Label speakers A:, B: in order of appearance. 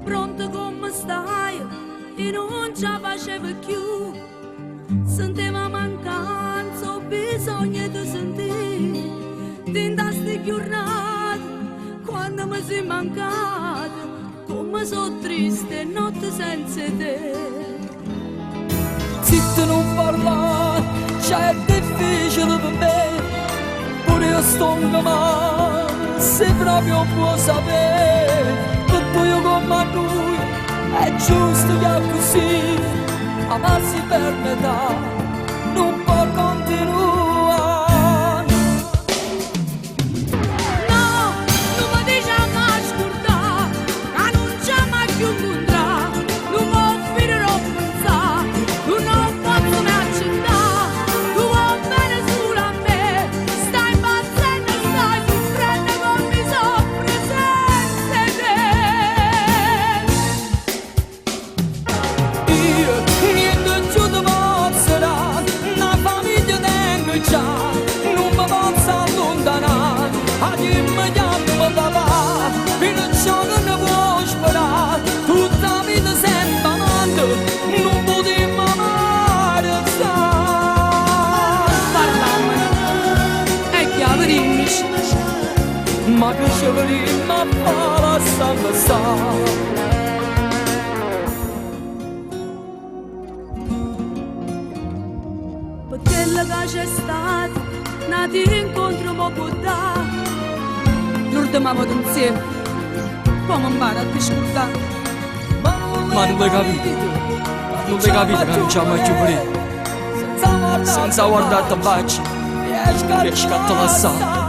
A: Pronto come stai? E non ce la facevo più. Sentiamo a mancanza, ho bisogno di sentire. Tintasti giornate, quando mi sei mancata, come sono triste notte senza te.
B: Zitto non parlare, c'è difficile per me. Pure io sto male, se proprio può sapere. Tutto io come lui, è giusto che è così. Amarsi per metà, non può continuare.
A: No, non mi dici mai scordare, che non c'è mai più incontrare. Non mi offrirò a pensare, tu non posso mai accettare. Tu vuoi bene solo a me, stai impazzendo, stai soffrendo come mi soffre senza te.
B: Io niente più ti pozzerà, una famiglia tengo già, non mi posso allontanare, a dimmi chiamo papà, fino a ciò che ne può sperare, tutta la vita sempre amante, non potremmo amare
A: Parlamene, è chiaro dimmi,
B: ma che ci vedremo a fare la sangue.
A: per quello che c'è stato, nati incontro mi può dare. L'ultima volta insieme, poi mi impara a discordare.
B: Ma non l'hai capito? Non l'hai capito che non c'è mai più per senza guardare a baci, che scatta la sangue.